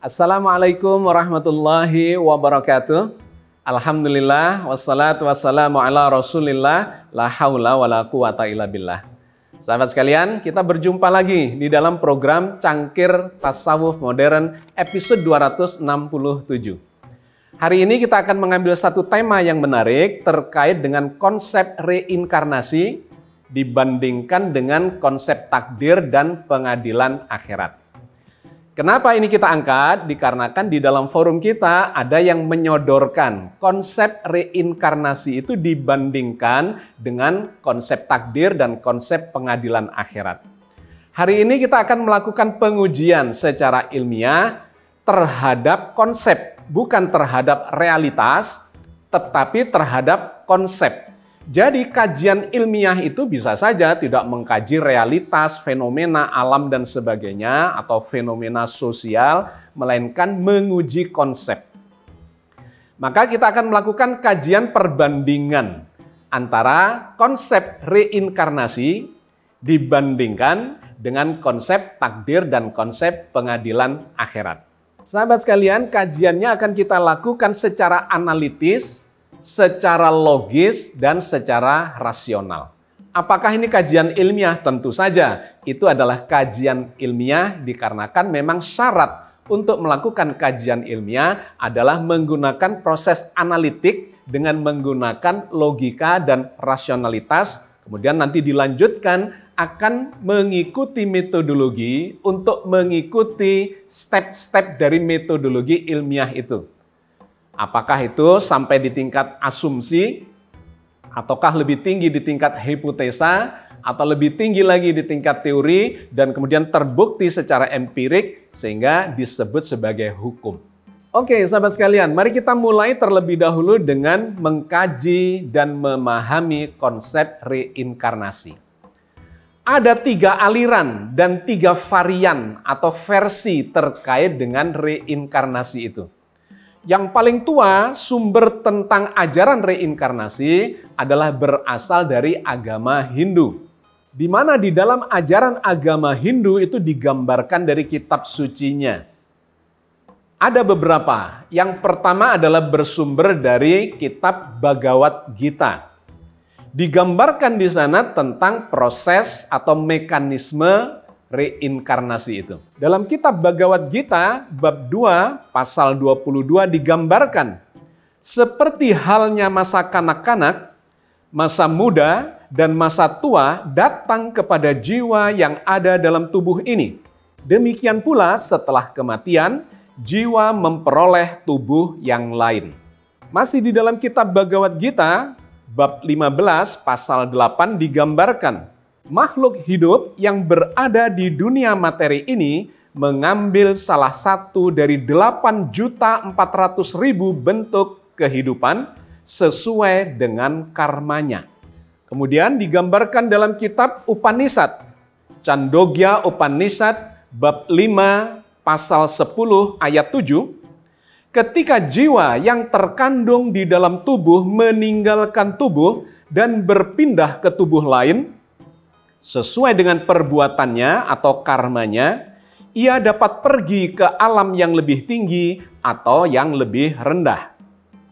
Assalamualaikum warahmatullahi wabarakatuh. Alhamdulillah, wassalatu wassalamu ala rasulillah, la haula wa la quwata illa billah. Sahabat sekalian, kita berjumpa lagi di dalam program Cangkir Tasawuf Modern episode 267. Hari ini kita akan mengambil satu tema yang menarik terkait dengan konsep reinkarnasi dibandingkan dengan konsep takdir dan pengadilan akhirat. Kenapa ini kita angkat? Dikarenakan di dalam forum kita ada yang menyodorkan konsep reinkarnasi itu dibandingkan dengan konsep takdir dan konsep pengadilan akhirat. Hari ini kita akan melakukan pengujian secara ilmiah terhadap konsep, bukan terhadap realitas, tetapi terhadap konsep. Jadi kajian ilmiah itu bisa saja tidak mengkaji realitas, fenomena alam dan sebagainya atau fenomena sosial, melainkan menguji konsep. Maka kita akan melakukan kajian perbandingan antara konsep reinkarnasi dibandingkan dengan konsep takdir dan konsep pengadilan akhirat. Sahabat sekalian, kajiannya akan kita lakukan secara analitis, secara logis, dan secara rasional. Apakah ini kajian ilmiah? Tentu saja. Itu adalah kajian ilmiah dikarenakan memang syarat untuk melakukan kajian ilmiah adalah menggunakan proses analitik dengan menggunakan logika dan rasionalitas. Kemudian nanti dilanjutkan akan mengikuti metodologi untuk mengikuti step-step dari metodologi ilmiah itu. Apakah itu sampai di tingkat asumsi, ataukah lebih tinggi di tingkat hipotesa, atau lebih tinggi lagi di tingkat teori, dan kemudian terbukti secara empirik sehingga disebut sebagai hukum. Oke, sahabat sekalian, mari kita mulai terlebih dahulu dengan mengkaji dan memahami konsep reinkarnasi. Ada 3 aliran dan 3 varian atau versi terkait dengan reinkarnasi itu. Yang paling tua sumber tentang ajaran reinkarnasi adalah berasal dari agama Hindu. Di mana di dalam ajaran agama Hindu itu digambarkan dari kitab sucinya. Ada beberapa. Yang pertama adalah bersumber dari kitab Bhagavad Gita. Digambarkan di sana tentang proses atau mekanisme reinkarnasi itu. Dalam kitab Bhagavad Gita, bab 2, pasal 22 digambarkan seperti halnya masa kanak-kanak, masa muda, dan masa tua datang kepada jiwa yang ada dalam tubuh ini. Demikian pula setelah kematian, jiwa memperoleh tubuh yang lain. Masih di dalam kitab Bhagavad Gita, bab 15, pasal 8 digambarkan makhluk hidup yang berada di dunia materi ini mengambil salah satu dari 8.400.000 bentuk kehidupan sesuai dengan karmanya. Kemudian digambarkan dalam kitab Upanishad, Chandogya Upanishad, bab 5, pasal 10, ayat 7, ketika jiwa yang terkandung di dalam tubuh meninggalkan tubuh dan berpindah ke tubuh lain, sesuai dengan perbuatannya atau karmanya, ia dapat pergi ke alam yang lebih tinggi atau yang lebih rendah.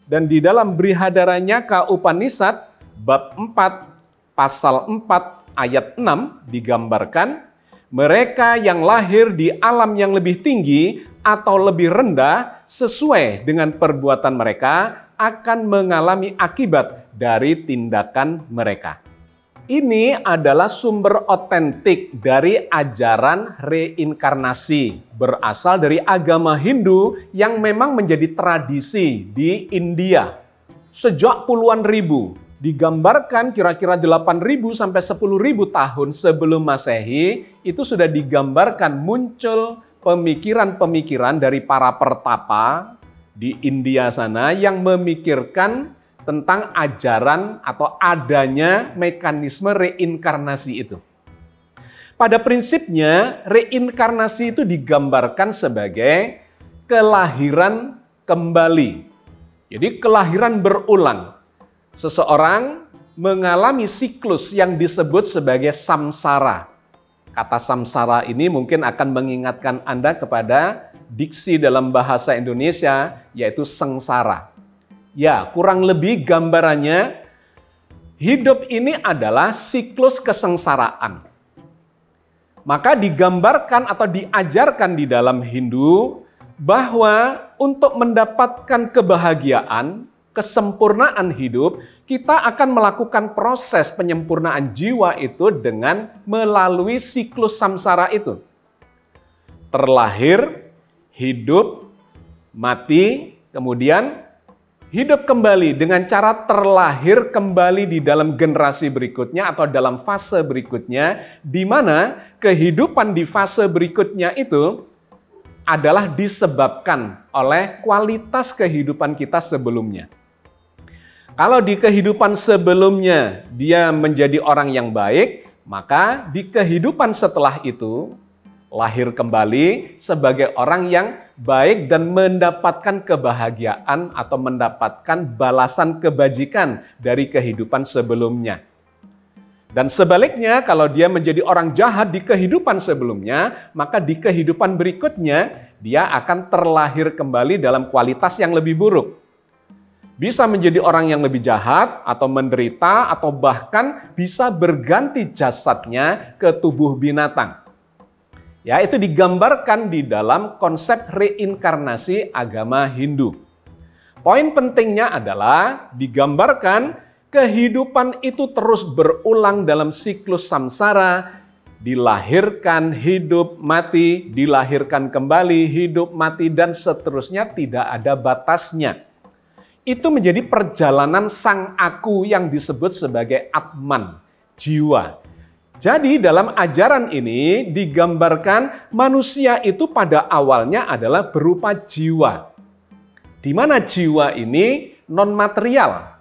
Dan di dalam Brihadaranyaka Upanishad, bab 4, pasal 4, ayat 6, digambarkan, mereka yang lahir di alam yang lebih tinggi atau lebih rendah sesuai dengan perbuatan mereka akan mengalami akibat dari tindakan mereka. Ini adalah sumber otentik dari ajaran reinkarnasi berasal dari agama Hindu yang memang menjadi tradisi di India sejak puluhan ribu. Digambarkan kira-kira 8.000 sampai 10.000 tahun sebelum Masehi itu sudah digambarkan muncul pemikiran-pemikiran dari para pertapa di India sana yang memikirkan tentang ajaran atau adanya mekanisme reinkarnasi itu. Pada prinsipnya, reinkarnasi itu digambarkan sebagai kelahiran kembali. Jadi kelahiran berulang. Seseorang mengalami siklus yang disebut sebagai samsara. Kata samsara ini mungkin akan mengingatkan Anda kepada diksi dalam bahasa Indonesia, yaitu sengsara. Ya, kurang lebih gambarannya, hidup ini adalah siklus kesengsaraan. Maka digambarkan atau diajarkan di dalam Hindu bahwa untuk mendapatkan kebahagiaan, kesempurnaan hidup, kita akan melakukan proses penyempurnaan jiwa itu dengan melalui siklus samsara itu. Terlahir, hidup, mati, kemudian hidup kembali dengan cara terlahir kembali di dalam generasi berikutnya atau dalam fase berikutnya, di mana kehidupan di fase berikutnya itu adalah disebabkan oleh kualitas kehidupan kita sebelumnya. Kalau di kehidupan sebelumnya dia menjadi orang yang baik, maka di kehidupan setelah itu lahir kembali sebagai orang yang baik dan mendapatkan kebahagiaan atau mendapatkan balasan kebajikan dari kehidupan sebelumnya. Dan sebaliknya, kalau dia menjadi orang jahat di kehidupan sebelumnya, maka di kehidupan berikutnya dia akan terlahir kembali dalam kualitas yang lebih buruk. Bisa menjadi orang yang lebih jahat atau menderita atau bahkan bisa berganti jasadnya ke tubuh binatang. Ya, itu digambarkan di dalam konsep reinkarnasi agama Hindu. Poin pentingnya adalah digambarkan kehidupan itu terus berulang dalam siklus samsara, dilahirkan, hidup, mati, dilahirkan kembali, hidup, mati, dan seterusnya, tidak ada batasnya. Itu menjadi perjalanan sang aku yang disebut sebagai Atman, jiwa. Jadi dalam ajaran ini digambarkan manusia itu pada awalnya adalah berupa jiwa. Di mana jiwa ini non-material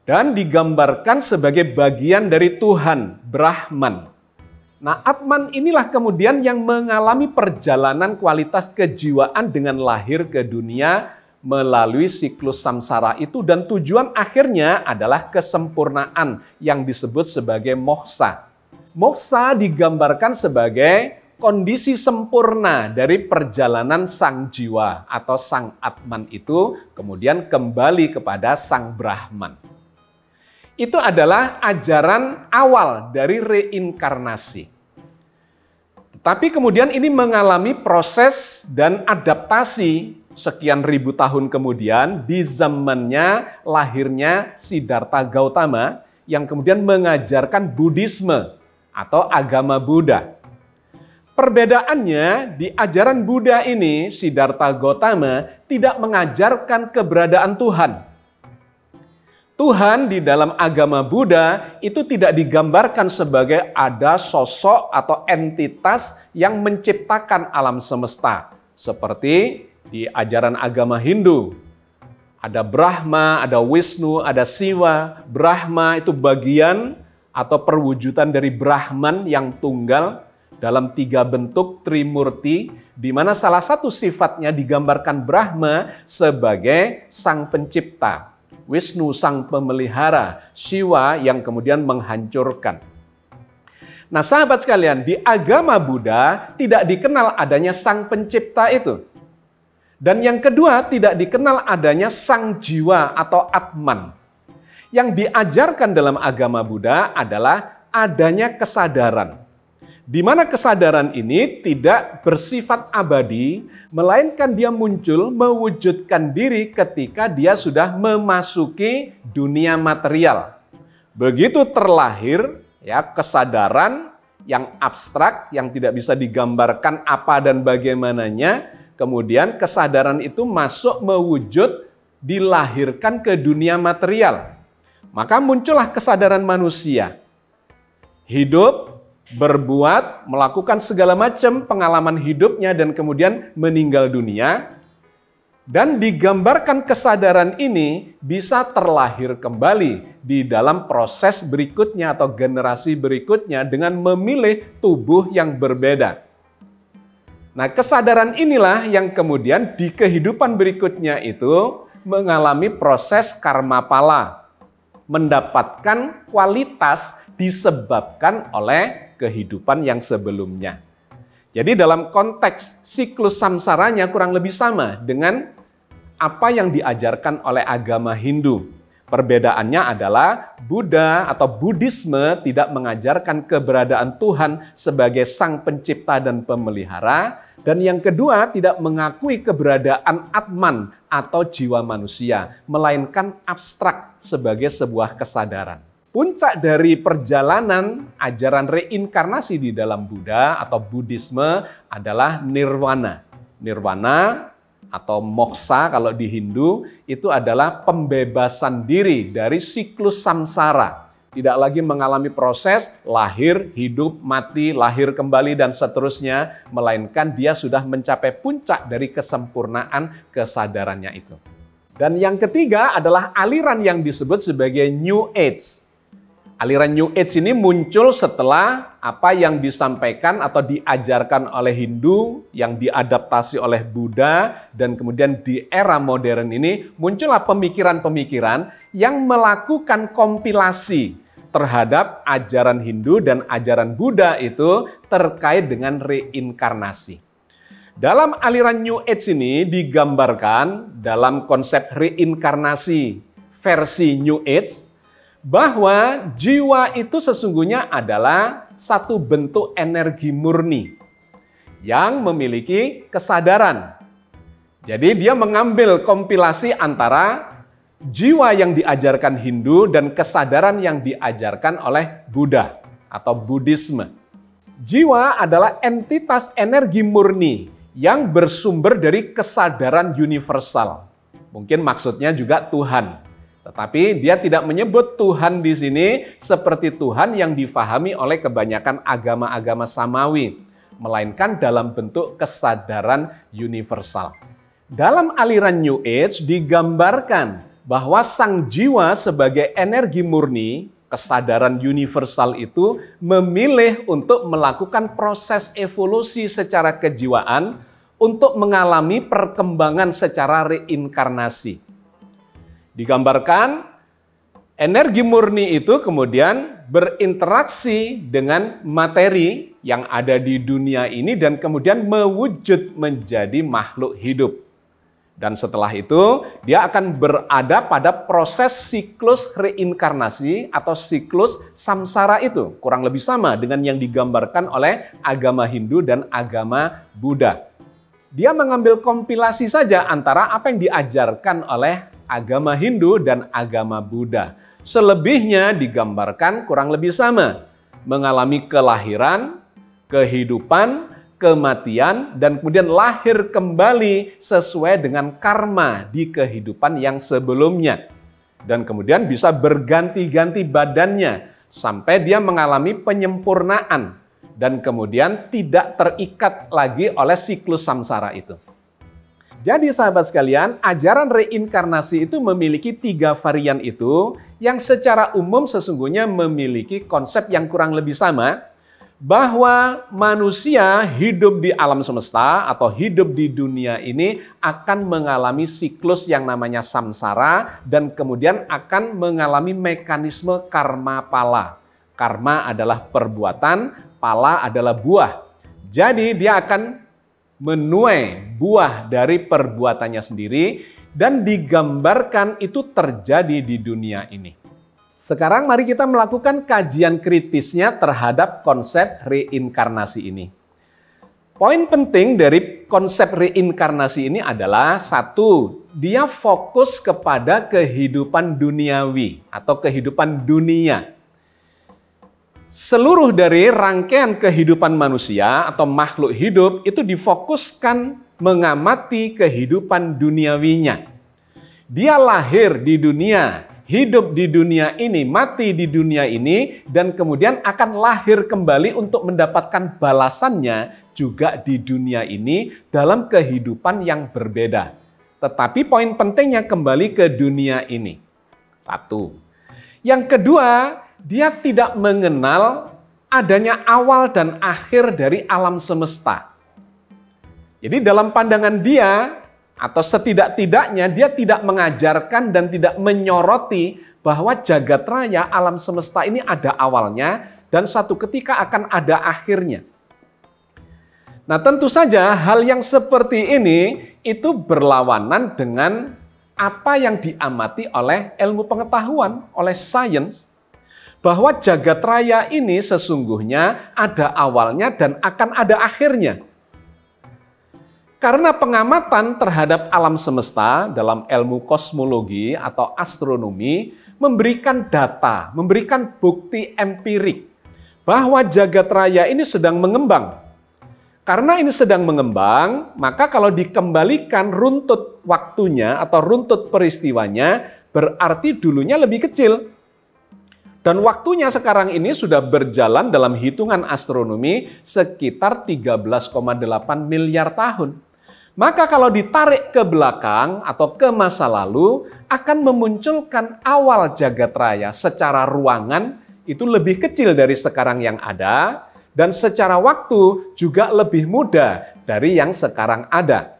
dan digambarkan sebagai bagian dari Tuhan, Brahman. Nah, Atman inilah kemudian yang mengalami perjalanan kualitas kejiwaan dengan lahir ke dunia melalui siklus samsara itu, dan tujuan akhirnya adalah kesempurnaan yang disebut sebagai moksha. Moksha digambarkan sebagai kondisi sempurna dari perjalanan sang jiwa atau sang Atman itu kemudian kembali kepada sang Brahman. Itu adalah ajaran awal dari reinkarnasi. Tapi kemudian ini mengalami proses dan adaptasi sekian ribu tahun kemudian di zamannya lahirnya Siddhartha Gautama yang kemudian mengajarkan Buddhisme atau agama Buddha. Perbedaannya di ajaran Buddha ini, Siddhartha Gautama tidak mengajarkan keberadaan Tuhan. Tuhan di dalam agama Buddha itu tidak digambarkan sebagai ada sosok atau entitas yang menciptakan alam semesta. Seperti di ajaran agama Hindu, ada Brahma, ada Wisnu, ada Siwa. Brahma itu bagian atau perwujudan dari Brahman yang tunggal dalam 3 bentuk Trimurti, di mana salah satu sifatnya digambarkan Brahma sebagai sang pencipta, Wisnu sang pemelihara, Siwa yang kemudian menghancurkan. Nah, sahabat sekalian, di agama Buddha tidak dikenal adanya sang pencipta itu. Dan yang kedua, tidak dikenal adanya sang jiwa atau Atman. Yang diajarkan dalam agama Buddha adalah adanya kesadaran. Di mana kesadaran ini tidak bersifat abadi, melainkan dia muncul mewujudkan diri ketika dia sudah memasuki dunia material. Begitu terlahir, ya, kesadaran yang abstrak, yang tidak bisa digambarkan apa dan bagaimananya, kemudian kesadaran itu masuk mewujud, dilahirkan ke dunia material. Maka muncullah kesadaran manusia. Hidup, berbuat, melakukan segala macam pengalaman hidupnya dan kemudian meninggal dunia. Dan digambarkan kesadaran ini bisa terlahir kembali di dalam proses berikutnya atau generasi berikutnya dengan memilih tubuh yang berbeda. Nah, kesadaran inilah yang kemudian di kehidupan berikutnya itu mengalami proses karma pala, mendapatkan kualitas disebabkan oleh kehidupan yang sebelumnya. Jadi dalam konteks siklus samsaranya kurang lebih sama dengan apa yang diajarkan oleh agama Hindu. Perbedaannya adalah Buddha atau Buddhisme tidak mengajarkan keberadaan Tuhan sebagai sang pencipta dan pemelihara. Dan yang kedua, tidak mengakui keberadaan Atman atau jiwa manusia, melainkan abstrak sebagai sebuah kesadaran. Puncak dari perjalanan ajaran reinkarnasi di dalam Buddha atau Buddhisme adalah nirwana. Nirwana atau moksha kalau di Hindu itu adalah pembebasan diri dari siklus samsara. Tidak lagi mengalami proses lahir, hidup, mati, lahir kembali dan seterusnya, melainkan dia sudah mencapai puncak dari kesempurnaan kesadarannya itu. Dan yang ketiga adalah aliran yang disebut sebagai New Age. Aliran New Age ini muncul setelah apa yang disampaikan atau diajarkan oleh Hindu, yang diadaptasi oleh Buddha, dan kemudian di era modern ini muncullah pemikiran-pemikiran yang melakukan kompilasi terhadap ajaran Hindu dan ajaran Buddha itu terkait dengan reinkarnasi. Dalam aliran New Age ini digambarkan dalam konsep reinkarnasi versi New Age, bahwa jiwa itu sesungguhnya adalah satu bentuk energi murni yang memiliki kesadaran. Jadi dia mengambil kompilasi antara jiwa yang diajarkan Hindu dan kesadaran yang diajarkan oleh Buddha atau Buddhisme. Jiwa adalah entitas energi murni yang bersumber dari kesadaran universal. Mungkin maksudnya juga Tuhan. Tetapi dia tidak menyebut Tuhan di sini seperti Tuhan yang difahami oleh kebanyakan agama-agama samawi, melainkan dalam bentuk kesadaran universal. Dalam aliran New Age digambarkan bahwa sang jiwa sebagai energi murni, kesadaran universal itu memilih untuk melakukan proses evolusi secara kejiwaan untuk mengalami perkembangan secara reinkarnasi. Digambarkan energi murni itu kemudian berinteraksi dengan materi yang ada di dunia ini dan kemudian mewujud menjadi makhluk hidup. Dan setelah itu dia akan berada pada proses siklus reinkarnasi atau siklus samsara itu. Kurang lebih sama dengan yang digambarkan oleh agama Hindu dan agama Buddha. Dia mengambil kompilasi saja antara apa yang diajarkan oleh agama Hindu dan agama Buddha. Selebihnya digambarkan kurang lebih sama. Mengalami kelahiran, kehidupan, kematian, dan kemudian lahir kembali sesuai dengan karma di kehidupan yang sebelumnya. Dan kemudian bisa berganti-ganti badannya sampai dia mengalami penyempurnaan. Dan kemudian tidak terikat lagi oleh siklus samsara itu. Jadi sahabat sekalian, ajaran reinkarnasi itu memiliki 3 varian itu yang secara umum sesungguhnya memiliki konsep yang kurang lebih sama, bahwa manusia hidup di alam semesta atau hidup di dunia ini akan mengalami siklus yang namanya samsara dan kemudian akan mengalami mekanisme karma pala. Karma adalah perbuatan, pala adalah buah. Jadi dia akan menuai buah dari perbuatannya sendiri dan digambarkan itu terjadi di dunia ini. Sekarang mari kita melakukan kajian kritisnya terhadap konsep reinkarnasi ini. Poin penting dari konsep reinkarnasi ini adalah satu, dia fokus kepada kehidupan duniawi atau kehidupan dunia. Seluruh dari rangkaian kehidupan manusia atau makhluk hidup itu difokuskan mengamati kehidupan duniawinya. Dia lahir di dunia, hidup di dunia ini, mati di dunia ini, dan kemudian akan lahir kembali untuk mendapatkan balasannya juga di dunia ini dalam kehidupan yang berbeda. Tetapi poin pentingnya kembali ke dunia ini. Satu. Yang kedua, dia tidak mengenal adanya awal dan akhir dari alam semesta. Jadi dalam pandangan dia, atau setidak-tidaknya dia tidak mengajarkan dan tidak menyoroti bahwa jagat raya alam semesta ini ada awalnya dan satu ketika akan ada akhirnya. Nah, tentu saja hal yang seperti ini itu berlawanan dengan apa yang diamati oleh ilmu pengetahuan, oleh sains, bahwa jagat raya ini sesungguhnya ada awalnya dan akan ada akhirnya. Karena pengamatan terhadap alam semesta dalam ilmu kosmologi atau astronomi memberikan data, memberikan bukti empirik bahwa jagat raya ini sedang mengembang. Karena ini sedang mengembang, maka kalau dikembalikan runtut waktunya atau runtut peristiwanya, berarti dulunya lebih kecil. Dan waktunya sekarang ini sudah berjalan dalam hitungan astronomi sekitar 13,8 miliar tahun. Maka kalau ditarik ke belakang atau ke masa lalu, akan memunculkan awal jagat raya secara ruangan itu lebih kecil dari sekarang yang ada, dan secara waktu juga lebih muda dari yang sekarang ada.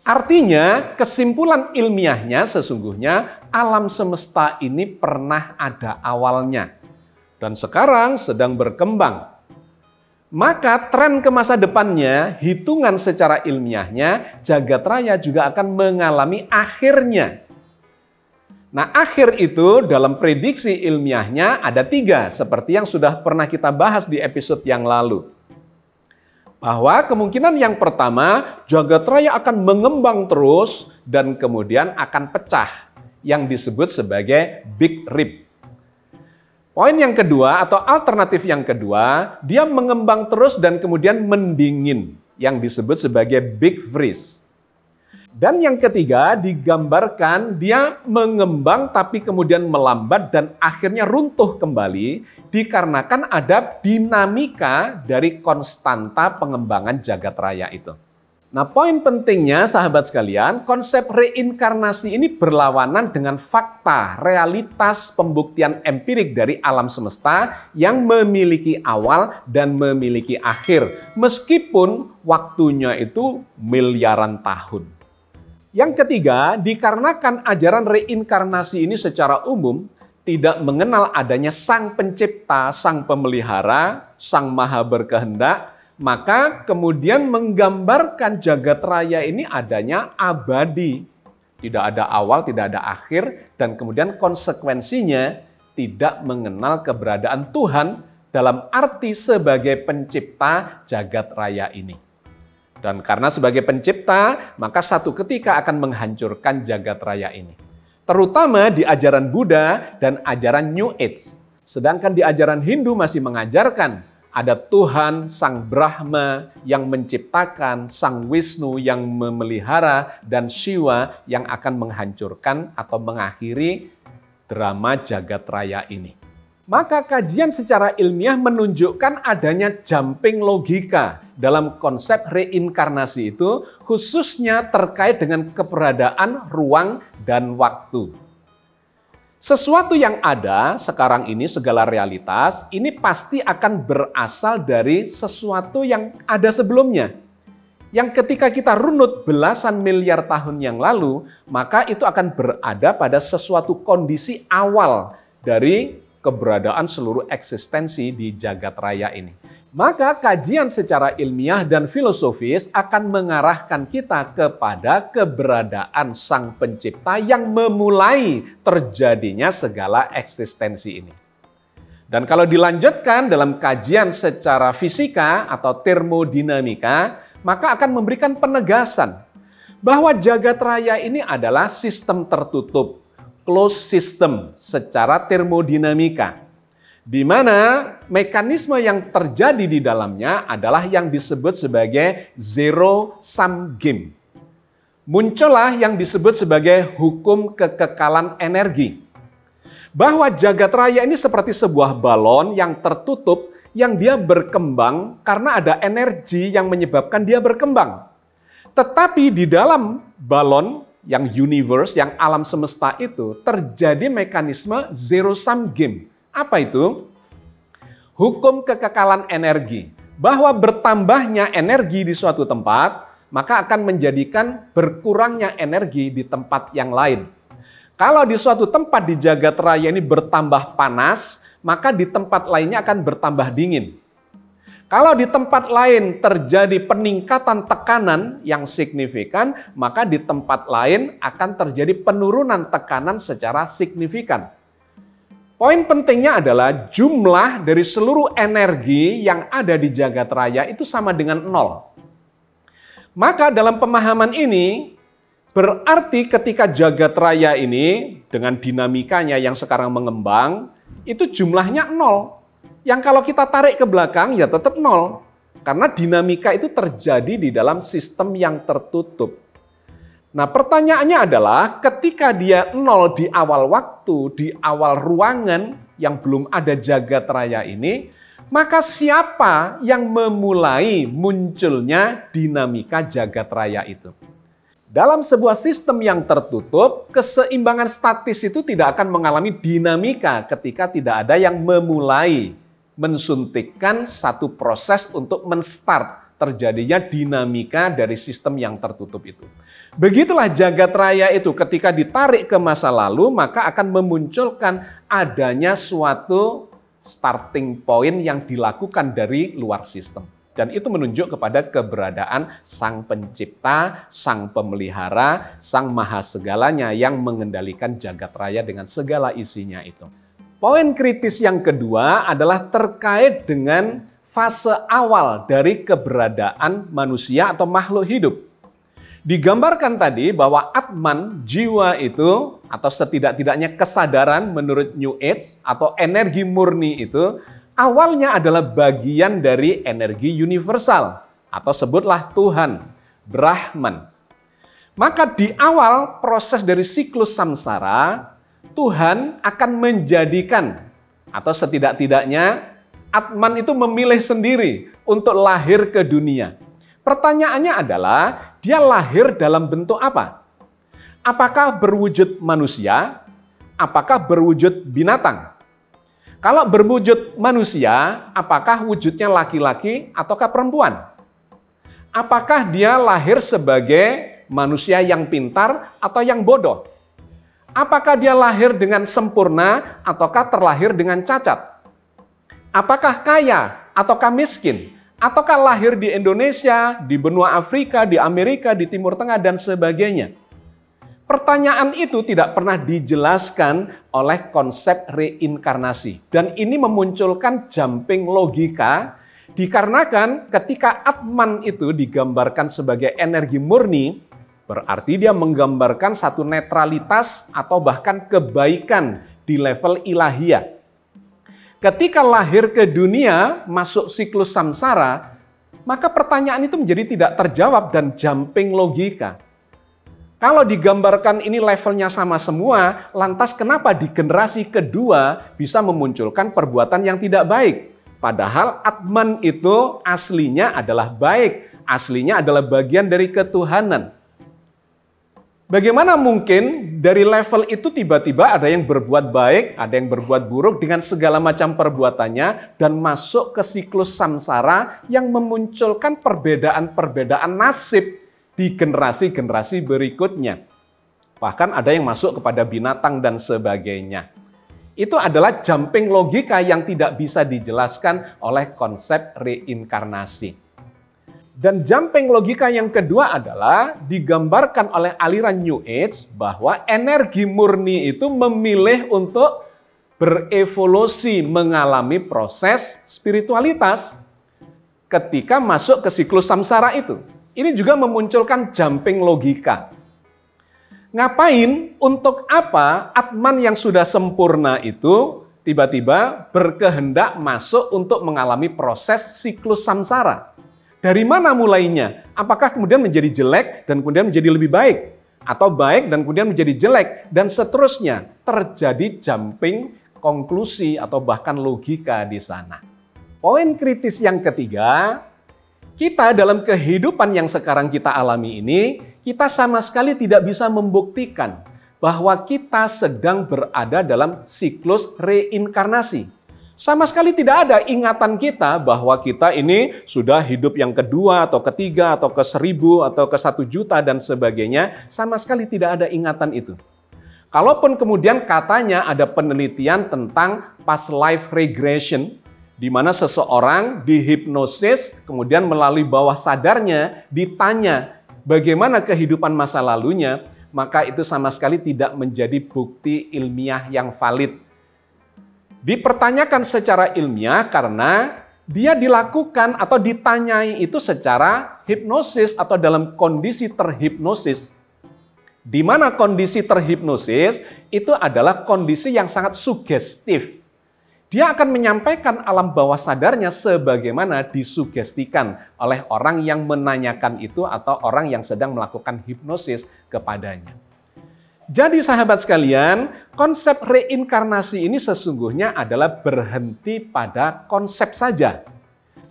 Artinya, kesimpulan ilmiahnya sesungguhnya alam semesta ini pernah ada awalnya, dan sekarang sedang berkembang. Maka tren ke masa depannya, hitungan secara ilmiahnya, jagat raya juga akan mengalami akhirnya. Nah, akhir itu dalam prediksi ilmiahnya ada 3, seperti yang sudah pernah kita bahas di episode yang lalu. Bahwa kemungkinan yang pertama, jagat raya akan mengembang terus dan kemudian akan pecah, yang disebut sebagai Big Rip. Poin yang kedua atau alternatif yang kedua, dia mengembang terus dan kemudian mendingin, yang disebut sebagai Big Freeze. Dan yang ketiga digambarkan dia mengembang tapi kemudian melambat dan akhirnya runtuh kembali dikarenakan ada dinamika dari konstanta pengembangan jagat raya itu. Nah, poin pentingnya sahabat sekalian, konsep reinkarnasi ini berlawanan dengan fakta, realitas pembuktian empirik dari alam semesta yang memiliki awal dan memiliki akhir, meskipun waktunya itu miliaran tahun. Yang ketiga, dikarenakan ajaran reinkarnasi ini secara umum tidak mengenal adanya sang pencipta, sang pemelihara, sang maha berkehendak, maka kemudian menggambarkan jagat raya ini adanya abadi. Tidak ada awal, tidak ada akhir, dan kemudian konsekuensinya tidak mengenal keberadaan Tuhan dalam arti sebagai pencipta jagat raya ini. Dan karena sebagai pencipta, maka satu ketika akan menghancurkan jagat raya ini. Terutama di ajaran Buddha dan ajaran New Age. Sedangkan di ajaran Hindu masih mengajarkan ada Tuhan, Sang Brahma yang menciptakan, Sang Wisnu yang memelihara, dan Shiva yang akan menghancurkan atau mengakhiri drama jagat raya ini. Maka kajian secara ilmiah menunjukkan adanya jumping logika dalam konsep reinkarnasi itu, khususnya terkait dengan keberadaan ruang dan waktu. Sesuatu yang ada sekarang ini, segala realitas, ini pasti akan berasal dari sesuatu yang ada sebelumnya. Yang ketika kita runut belasan miliar tahun yang lalu, maka itu akan berada pada sesuatu kondisi awal dari keberadaan seluruh eksistensi di jagat raya ini. Maka kajian secara ilmiah dan filosofis akan mengarahkan kita kepada keberadaan Sang Pencipta yang memulai terjadinya segala eksistensi ini. Dan kalau dilanjutkan dalam kajian secara fisika atau termodinamika, maka akan memberikan penegasan bahwa jagat raya ini adalah sistem tertutup, closed system secara termodinamika, di mana mekanisme yang terjadi di dalamnya adalah yang disebut sebagai zero-sum game. Muncullah yang disebut sebagai hukum kekekalan energi. Bahwa jagat raya ini seperti sebuah balon yang tertutup, yang dia berkembang karena ada energi yang menyebabkan dia berkembang. Tetapi di dalam balon yang universe, yang alam semesta itu, terjadi mekanisme zero-sum game. Apa itu? Hukum kekekalan energi. Bahwa bertambahnya energi di suatu tempat, maka akan menjadikan berkurangnya energi di tempat yang lain. Kalau di suatu tempat di jagat raya ini bertambah panas, maka di tempat lainnya akan bertambah dingin. Kalau di tempat lain terjadi peningkatan tekanan yang signifikan, maka di tempat lain akan terjadi penurunan tekanan secara signifikan. Poin pentingnya adalah jumlah dari seluruh energi yang ada di jagat raya itu sama dengan 0. Maka dalam pemahaman ini, berarti ketika jagat raya ini dengan dinamikanya yang sekarang mengembang, itu jumlahnya 0. Yang kalau kita tarik ke belakang ya tetap 0. Karena dinamika itu terjadi di dalam sistem yang tertutup. Nah pertanyaannya adalah ketika dia 0 di awal waktu, di awal ruangan yang belum ada jagat raya ini, maka siapa yang memulai munculnya dinamika jagat raya itu? Dalam sebuah sistem yang tertutup, keseimbangan statis itu tidak akan mengalami dinamika ketika tidak ada yang memulai mensuntikkan satu proses untuk menstart terjadinya dinamika dari sistem yang tertutup itu. Begitulah jagat raya itu ketika ditarik ke masa lalu, maka akan memunculkan adanya suatu starting point yang dilakukan dari luar sistem. Dan itu menunjuk kepada keberadaan Sang Pencipta, Sang Pemelihara, Sang Maha Segalanya yang mengendalikan jagat raya dengan segala isinya itu. Poin kritis yang kedua adalah terkait dengan fase awal dari keberadaan manusia atau makhluk hidup. Digambarkan tadi bahwa Atman, jiwa itu, atau setidak-tidaknya kesadaran menurut New Age atau energi murni itu, awalnya adalah bagian dari energi universal, atau sebutlah Tuhan, Brahman. Maka di awal proses dari siklus samsara, Tuhan akan menjadikan, atau setidak-tidaknya Atman itu memilih sendiri untuk lahir ke dunia. Pertanyaannya adalah, dia lahir dalam bentuk apa? Apakah berwujud manusia? Apakah berwujud binatang? Kalau berwujud manusia, apakah wujudnya laki-laki ataukah perempuan? Apakah dia lahir sebagai manusia yang pintar atau yang bodoh? Apakah dia lahir dengan sempurna ataukah terlahir dengan cacat? Apakah kaya ataukah miskin? Ataukah lahir di Indonesia, di benua Afrika, di Amerika, di Timur Tengah, dan sebagainya? Pertanyaan itu tidak pernah dijelaskan oleh konsep reinkarnasi. Dan ini memunculkan jumping logika, dikarenakan ketika Atman itu digambarkan sebagai energi murni, berarti dia menggambarkan satu netralitas atau bahkan kebaikan di level ilahiyah. Ketika lahir ke dunia, masuk siklus samsara, maka pertanyaan itu menjadi tidak terjawab dan jumping logika. Kalau digambarkan ini levelnya sama semua, lantas kenapa di generasi kedua bisa memunculkan perbuatan yang tidak baik? Padahal Atman itu aslinya adalah baik, aslinya adalah bagian dari ketuhanan. Bagaimana mungkin dari level itu tiba-tiba ada yang berbuat baik, ada yang berbuat buruk dengan segala macam perbuatannya dan masuk ke siklus samsara yang memunculkan perbedaan-perbedaan nasib di generasi-generasi berikutnya. Bahkan ada yang masuk kepada binatang dan sebagainya. Itu adalah jumping logika yang tidak bisa dijelaskan oleh konsep reinkarnasi. Dan jumping logika yang kedua adalah digambarkan oleh aliran New Age bahwa energi murni itu memilih untuk berevolusi mengalami proses spiritualitas ketika masuk ke siklus samsara itu. Ini juga memunculkan jumping logika. Ngapain, untuk apa Atman yang sudah sempurna itu tiba-tiba berkehendak masuk untuk mengalami proses siklus samsara? Dari mana mulainya? Apakah kemudian menjadi jelek dan kemudian menjadi lebih baik? Atau baik dan kemudian menjadi jelek? Dan seterusnya. Terjadi jumping konklusi atau bahkan logika di sana. Poin kritis yang ketiga, kita dalam kehidupan yang sekarang kita alami ini, kita sama sekali tidak bisa membuktikan bahwa kita sedang berada dalam siklus reinkarnasi. Sama sekali tidak ada ingatan kita bahwa kita ini sudah hidup yang kedua atau ketiga atau ke 1000 atau ke 1 juta dan sebagainya. Sama sekali tidak ada ingatan itu. Kalaupun kemudian katanya ada penelitian tentang past life regression, di mana seseorang dihipnosis, kemudian melalui bawah sadarnya ditanya bagaimana kehidupan masa lalunya, maka itu sama sekali tidak menjadi bukti ilmiah yang valid. Dipertanyakan secara ilmiah karena dia dilakukan atau ditanyai itu secara hipnosis atau dalam kondisi terhipnosis. Di mana kondisi terhipnosis itu adalah kondisi yang sangat sugestif. Dia akan menyampaikan alam bawah sadarnya sebagaimana disugestikan oleh orang yang menanyakan itu atau orang yang sedang melakukan hipnosis kepadanya. Jadi sahabat sekalian, konsep reinkarnasi ini sesungguhnya adalah berhenti pada konsep saja.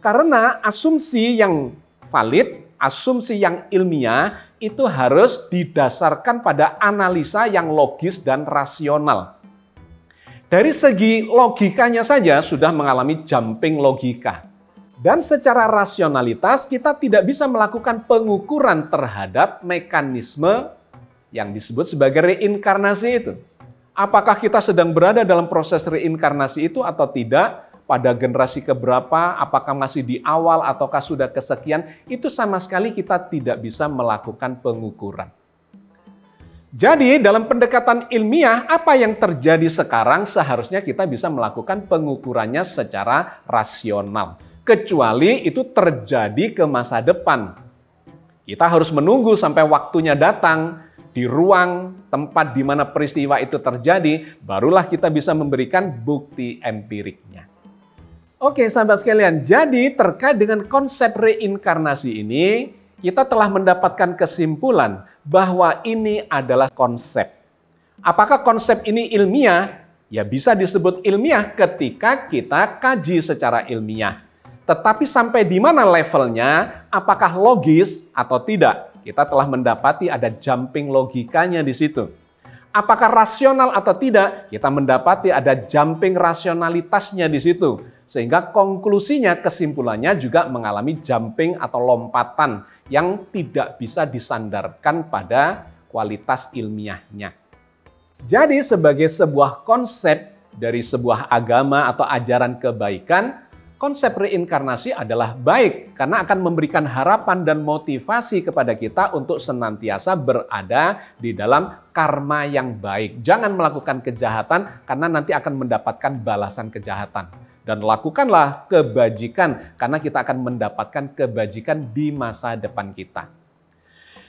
Karena asumsi yang valid, asumsi yang ilmiah itu harus didasarkan pada analisa yang logis dan rasional. Dari segi logikanya saja sudah mengalami jumping logika. Dan secara rasionalitas kita tidak bisa melakukan pengukuran terhadap mekanisme yang disebut sebagai reinkarnasi itu. Apakah kita sedang berada dalam proses reinkarnasi itu atau tidak? Pada generasi keberapa? Apakah masih di awal ataukah sudah kesekian? Itu sama sekali kita tidak bisa melakukan pengukuran. Jadi dalam pendekatan ilmiah, apa yang terjadi sekarang seharusnya kita bisa melakukan pengukurannya secara rasional. Kecuali itu terjadi ke masa depan. Kita harus menunggu sampai waktunya datang, di ruang tempat di mana peristiwa itu terjadi, barulah kita bisa memberikan bukti empiriknya. Oke sahabat sekalian, jadi terkait dengan konsep reinkarnasi ini, kita telah mendapatkan kesimpulan bahwa ini adalah konsep. Apakah konsep ini ilmiah? Ya bisa disebut ilmiah ketika kita kaji secara ilmiah. Tetapi sampai di mana levelnya, apakah logis atau tidak? Kita telah mendapati ada jumping logikanya di situ. Apakah rasional atau tidak? Kita mendapati ada jumping rasionalitasnya di situ. Sehingga konklusinya, kesimpulannya juga mengalami jumping atau lompatan yang tidak bisa disandarkan pada kualitas ilmiahnya. Jadi sebagai sebuah konsep dari sebuah agama atau ajaran kebaikan, konsep reinkarnasi adalah baik karena akan memberikan harapan dan motivasi kepada kita untuk senantiasa berada di dalam karma yang baik. Jangan melakukan kejahatan karena nanti akan mendapatkan balasan kejahatan. Dan lakukanlah kebajikan karena kita akan mendapatkan kebajikan di masa depan kita.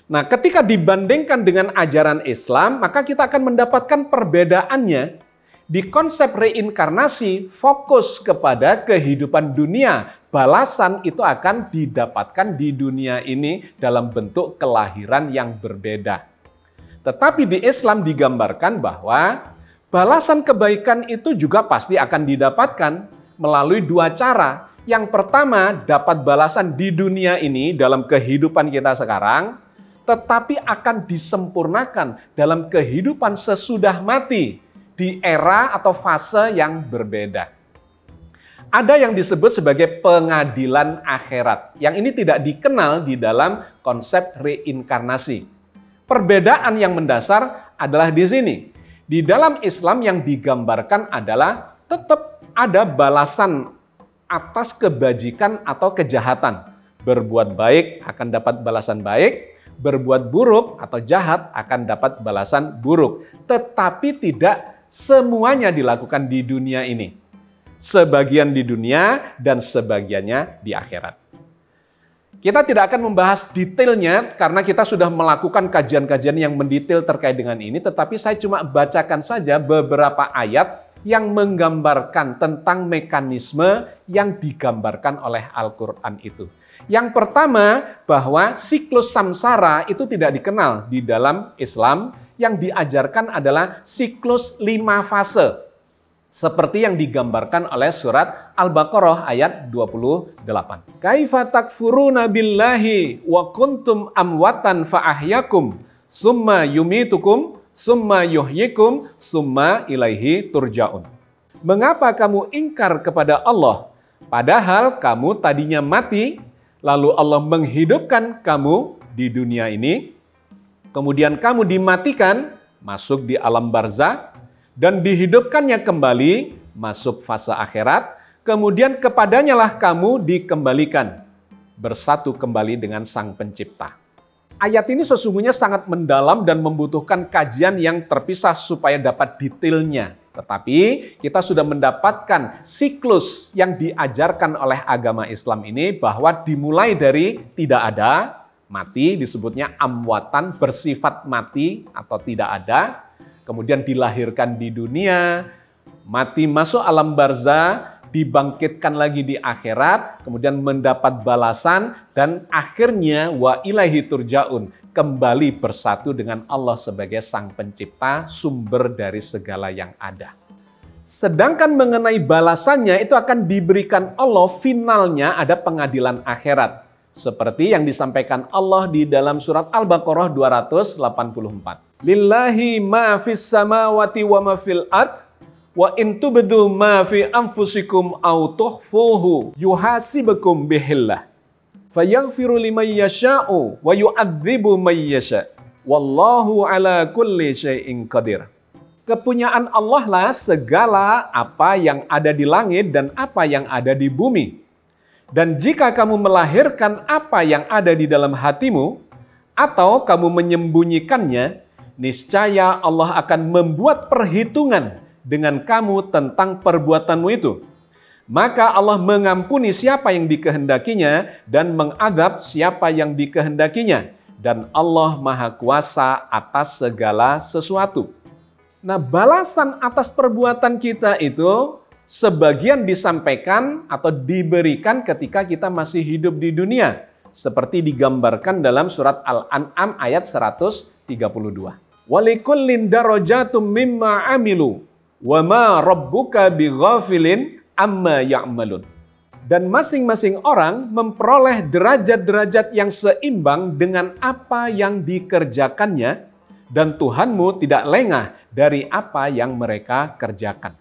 Nah, ketika dibandingkan dengan ajaran Islam, maka kita akan mendapatkan perbedaannya. Di konsep reinkarnasi, fokus kepada kehidupan dunia. Balasan itu akan didapatkan di dunia ini dalam bentuk kelahiran yang berbeda. Tetapi di Islam digambarkan bahwa balasan kebaikan itu juga pasti akan didapatkan melalui dua cara. Yang pertama, dapat balasan di dunia ini dalam kehidupan kita sekarang, tetapi akan disempurnakan dalam kehidupan sesudah mati, di era atau fase yang berbeda. Ada yang disebut sebagai pengadilan akhirat. Yang ini tidak dikenal di dalam konsep reinkarnasi. Perbedaan yang mendasar adalah di sini. Di dalam Islam yang digambarkan adalah tetap ada balasan atas kebajikan atau kejahatan. Berbuat baik akan dapat balasan baik, berbuat buruk atau jahat akan dapat balasan buruk. Tetapi tidak semuanya dilakukan di dunia ini. Sebagian di dunia dan sebagiannya di akhirat. Kita tidak akan membahas detailnya karena kita sudah melakukan kajian-kajian yang mendetail terkait dengan ini, tetapi saya cuma bacakan saja beberapa ayat yang menggambarkan tentang mekanisme yang digambarkan oleh Al-Quran itu. Yang pertama, bahwa siklus samsara itu tidak dikenal di dalam Islam. Yang diajarkan adalah siklus 5 fase. Seperti yang digambarkan oleh surat Al-Baqarah ayat 28. Kaifa takfuruna billahi wa kuntum amwatan fa'ahyakum summa yumitukum summa yuhyikum summa ilaihi turja'un. Mengapa kamu ingkar kepada Allah? Padahal kamu tadinya mati, lalu Allah menghidupkan kamu di dunia ini, kemudian kamu dimatikan, masuk di alam barzakh, dan dihidupkannya kembali, masuk fase akhirat, kemudian kepadanya lah kamu dikembalikan, bersatu kembali dengan Sang Pencipta. Ayat ini sesungguhnya sangat mendalam dan membutuhkan kajian yang terpisah supaya dapat detailnya. Tetapi kita sudah mendapatkan siklus yang diajarkan oleh agama Islam ini bahwa dimulai dari tidak ada, mati disebutnya amwatan, bersifat mati atau tidak ada, kemudian dilahirkan di dunia, mati masuk alam barzakh, dibangkitkan lagi di akhirat, kemudian mendapat balasan, dan akhirnya wa ilaihi turja'un, kembali bersatu dengan Allah sebagai Sang Pencipta, sumber dari segala yang ada. Sedangkan mengenai balasannya itu akan diberikan Allah, finalnya ada pengadilan akhirat. Seperti yang disampaikan Allah di dalam surat Al-Baqarah 284. Lillahi ma fis samawati wa ma fil ard. Wa in tubdu ma fi anfusikum aw tukhfuhu yuhasibukum bihillah fayaghfiru liman yasha'u wa yu'adzibu man yasha' wallahu ala kulli syai'in qadir. Kepunyaan Allah lah segala apa yang ada di langit dan apa yang ada di bumi. Dan jika kamu melahirkan apa yang ada di dalam hatimu atau kamu menyembunyikannya, niscaya Allah akan membuat perhitungan dengan kamu tentang perbuatanmu itu. Maka Allah mengampuni siapa yang dikehendakinya dan mengadab siapa yang dikehendakinya. Dan Allah Maha Kuasa atas segala sesuatu. Nah, balasan atas perbuatan kita itu sebagian disampaikan atau diberikan ketika kita masih hidup di dunia. Seperti digambarkan dalam surat Al-An'am ayat 132. Walikullin darajatum mimma amilu. Wa ma rabbuka bighafilin amma ya'malun. Dan masing-masing orang memperoleh derajat-derajat yang seimbang dengan apa yang dikerjakannya, dan Tuhanmu tidak lengah dari apa yang mereka kerjakan.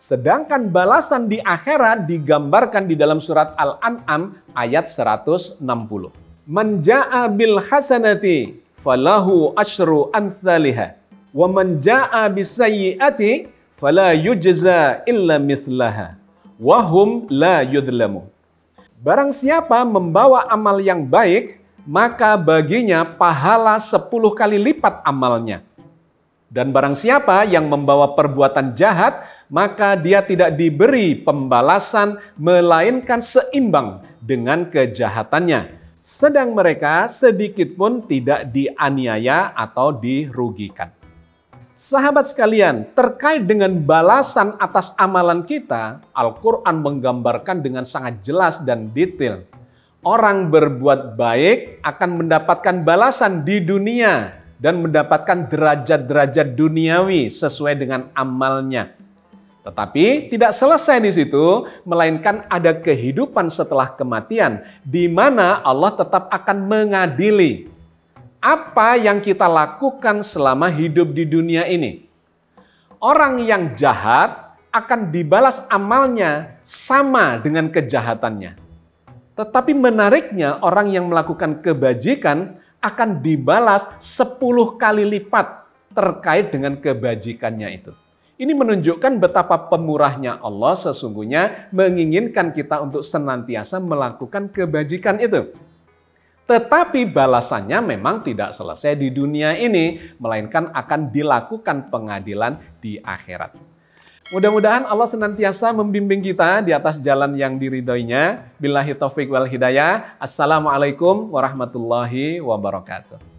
Sedangkan balasan di akhirat digambarkan di dalam surat Al-An'am ayat 160. Man ja'a bil hasanati falahu asyru amsalihha wa man ja'a bis sayyi'ati fala yujza illa mithlaha wa hum la yudlamu. Barang siapa membawa amal yang baik, maka baginya pahala 10 kali lipat amalnya. Dan barang siapa yang membawa perbuatan jahat, maka dia tidak diberi pembalasan melainkan seimbang dengan kejahatannya. Sedang mereka sedikit pun tidak dianiaya atau dirugikan. Sahabat sekalian, terkait dengan balasan atas amalan kita, Al-Quran menggambarkan dengan sangat jelas dan detail. Orang berbuat baik akan mendapatkan balasan di dunia dan mendapatkan derajat-derajat duniawi sesuai dengan amalnya. Tetapi tidak selesai di situ, melainkan ada kehidupan setelah kematian, di mana Allah tetap akan mengadili apa yang kita lakukan selama hidup di dunia ini. Orang yang jahat akan dibalas amalnya sama dengan kejahatannya. Tetapi menariknya, orang yang melakukan kebajikan akan dibalas 10 kali lipat terkait dengan kebajikannya itu. Ini menunjukkan betapa pemurahnya Allah sesungguhnya menginginkan kita untuk senantiasa melakukan kebajikan itu. Tetapi balasannya memang tidak selesai di dunia ini, melainkan akan dilakukan pengadilan di akhirat. Mudah-mudahan Allah senantiasa membimbing kita di atas jalan yang diridhoinya. Billahi taufiq wal hidayah. Assalamualaikum warahmatullahi wabarakatuh.